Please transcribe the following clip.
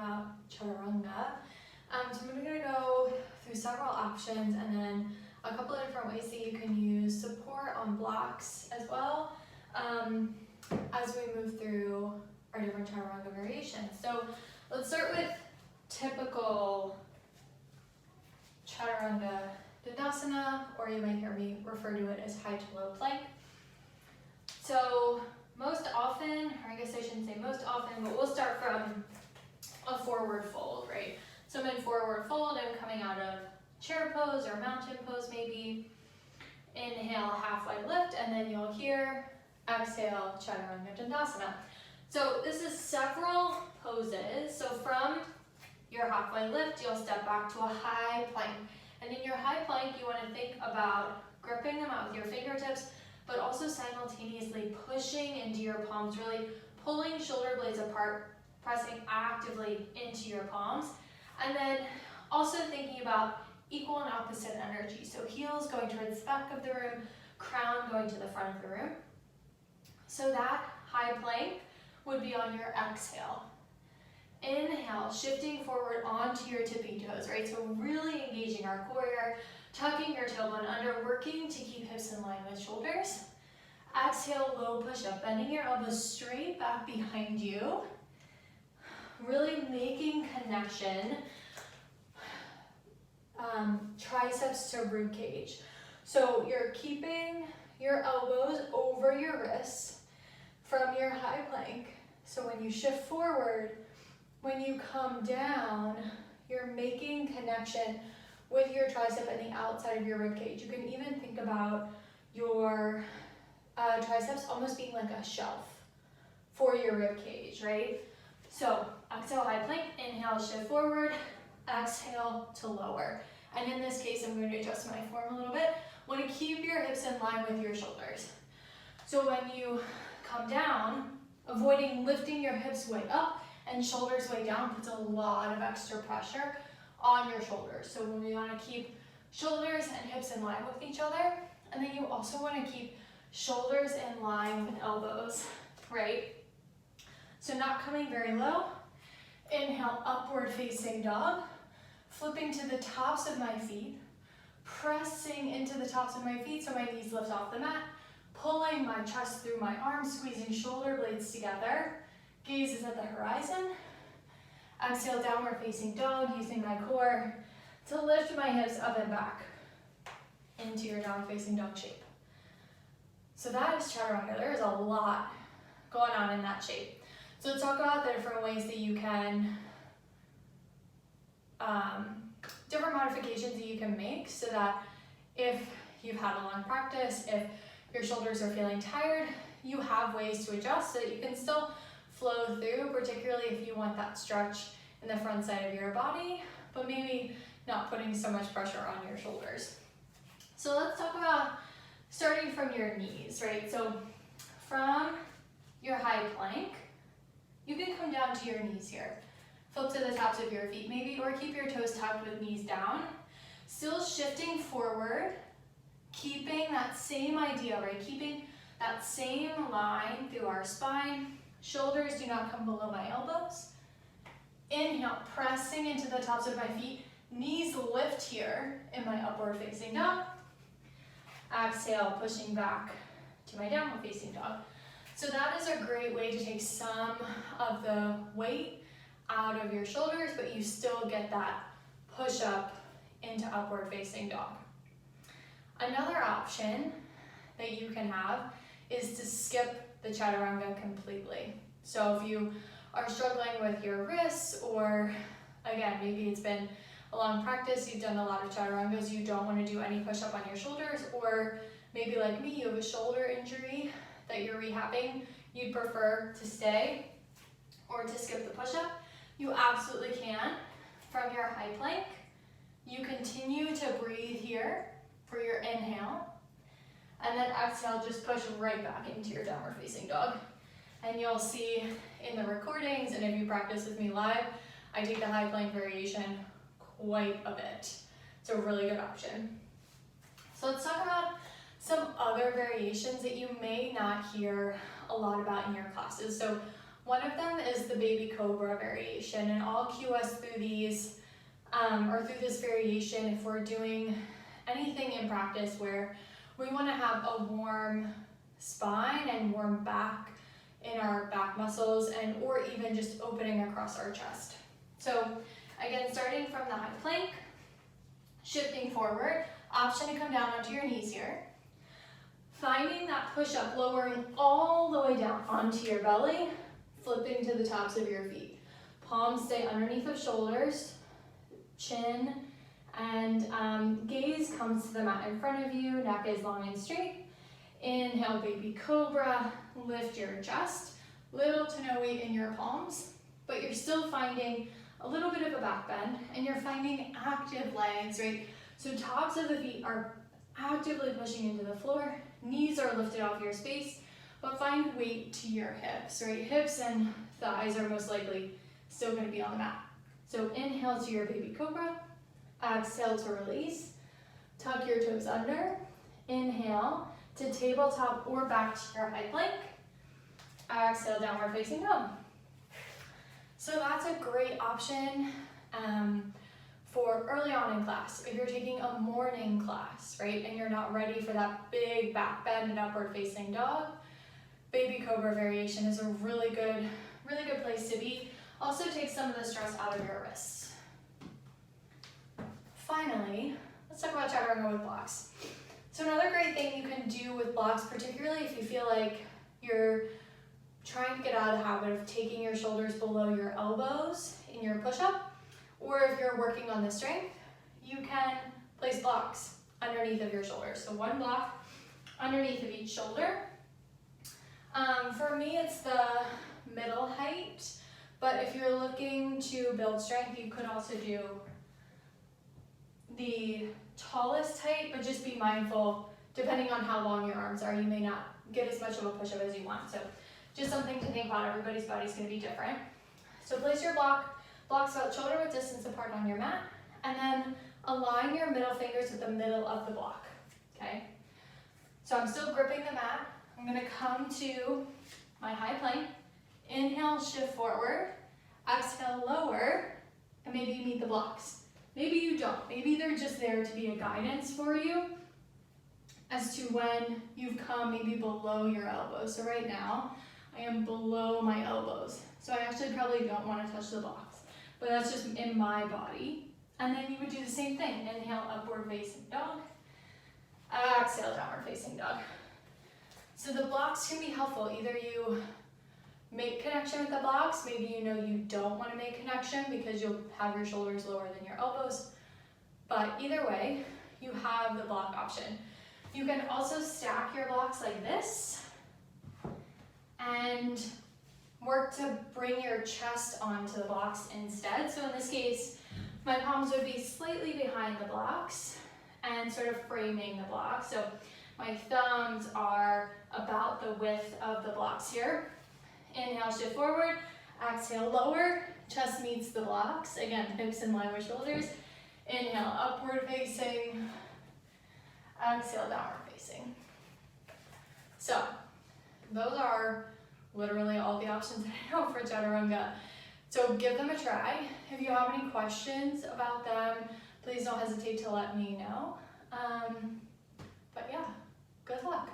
about Chaturanga. So I'm going to go through several options and then a couple of different ways that you can use support on blocks as well as we move through our different Chaturanga variations. So let's start with typical Chaturanga Dandasana, or you might hear me refer to it as high to low plank. So most often, or I guess I shouldn't say most often, but we'll start from a forward fold, right? So I'm in forward fold, I'm coming out of chair pose or mountain pose maybe. Inhale, halfway lift, and then you'll hear exhale, Chaturanga Dandasana. So this is several poses. So from your halfway lift, you'll step back to a high plank. And in your high plank, you want to think about gripping them out with your fingertips, but also simultaneously pushing into your palms, really pulling shoulder blades apart, pressing actively into your palms. And then also thinking about equal and opposite energy. So heels going towards the back of the room, crown going to the front of the room. So that high plank would be on your exhale. Inhale, shifting forward onto your tippy toes, right? So really engaging our core here, tucking your tailbone under, working to keep hips in line with shoulders. Exhale, low push up, bending your elbows straight back behind you. Really making connection, triceps to rib cage. So you're keeping your elbows over your wrists from your high plank. So when you shift forward, when you come down, you're making connection with your tricep and the outside of your rib cage. You can even think about your triceps almost being like a shelf for your rib cage, right? So exhale, high plank, inhale, shift forward, exhale to lower. And in this case, I'm going to adjust my form a little bit. Want to keep your hips in line with your shoulders. So when you come down, avoiding lifting your hips way up and shoulders way down puts a lot of extra pressure on your shoulders. So when we want to keep shoulders and hips in line with each other, and then you also want to keep shoulders in line with elbows, right? So not coming very low. Inhale, upward facing dog, flipping to the tops of my feet, pressing into the tops of my feet so my knees lift off the mat, pulling my chest through my arms, squeezing shoulder blades together, gaze is at the horizon. Exhale, downward facing dog, using my core to lift my hips up and back into your downward facing dog shape. So that is Chaturanga. There is a lot going on in that shape. So let's talk about the different ways that you can, different modifications that you can make so that if you've had a long practice, if your shoulders are feeling tired, you have ways to adjust so that you can still flow through, particularly if you want that stretch in the front side of your body, but maybe not putting so much pressure on your shoulders. So let's talk about starting from your knees, right? So from your high plank, you can come down to your knees here. Flip to the tops of your feet maybe, or keep your toes tucked with knees down. Still shifting forward, keeping that same idea, right? Keeping that same line through our spine. Shoulders do not come below my elbows. Inhale, pressing into the tops of my feet. Knees lift here in my upward facing dog. Exhale, pushing back to my downward facing dog. So that is a great way to take some of the weight out of your shoulders, but you still get that push up into upward facing dog. Another option that you can have is to skip the Chaturanga completely. So if you are struggling with your wrists, or again, maybe it's been a long practice, you've done a lot of Chaturangas, you don't want to do any push up on your shoulders, or maybe like me, you have a shoulder injury that you're rehabbing, you'd prefer to stay or to skip the push-up, you absolutely can. From your high plank, you continue to breathe here for your inhale, and then exhale, just push right back into your downward facing dog. And you'll see in the recordings, and if you practice with me live, I take the high plank variation quite a bit. It's a really good option. So let's talk about some other variations that you may not hear a lot about in your classes. So One of them is the baby cobra variation, and I'll cue us through these or through this variation if we're doing anything in practice where we want to have a warm spine and warm back in our back muscles, and or even just opening across our chest. So again, starting from the high plank, shifting forward, option to come down onto your knees here. Finding that push-up, lowering all the way down onto your belly, flipping to the tops of your feet. Palms stay underneath of shoulders, chin, and gaze comes to the mat in front of you, neck is long and straight. Inhale, baby cobra, lift your chest, little to no weight in your palms, but you're still finding a little bit of a back bend, and you're finding active legs, right? So tops of the feet are actively pushing into the floor, knees are lifted off your space, but find weight to your hips, right? Hips and thighs are most likely still going to be on the mat. So inhale to your baby cobra, exhale to release, tuck your toes under, inhale to tabletop or back to your high plank, exhale, downward facing dog. So that's a great option for early on in class. If you're taking a morning class, right, and you're not ready for that big back bend and upward facing dog, baby cobra variation is a really good place to be. Also takes some of the stress out of your wrists. Finally, let's talk about chaturanga with blocks. So another great thing you can do with blocks, particularly if you feel like you're trying to get out of the habit of taking your shoulders below your elbows in your push-up, or if you're working on the strength, you can place blocks underneath of your shoulders. So one block underneath of each shoulder. For me, it's the middle height, but if you're looking to build strength, you could also do the tallest height, but just be mindful, depending on how long your arms are, you may not get as much of a push-up as you want. So just something to think about. Everybody's body's going to be different. So place your blocks about shoulder width distance apart on your mat, and then align your middle fingers with the middle of the block, okay? So I'm still gripping the mat. I'm going to come to my high plank. Inhale, shift forward. Exhale, lower, and maybe you meet the blocks. Maybe you don't. Maybe they're just there to be a guidance for you as to when you've come maybe below your elbows. So right now, I am below my elbows. So I actually probably don't want to touch the blocks, but that's just in my body. And then you would do the same thing. Inhale, upward facing dog. Exhale, downward facing dog. So the blocks can be helpful. Either you make connection with the blocks, maybe you know you don't want to make connection because you'll have your shoulders lower than your elbows. But either way, you have the block option. You can also stack your blocks like this and work to bring your chest onto the blocks instead. So in this case, my palms would be slightly behind the blocks and sort of framing the blocks. So my thumbs are about the width of the blocks here. Inhale, shift forward. Exhale, lower. Chest meets the blocks. Again, hips in line with shoulders. Inhale, upward facing. Exhale, downward facing. So those are literally all the options I know for chaturanga. So give them a try. If you have any questions about them, please don't hesitate to let me know. But yeah, good luck.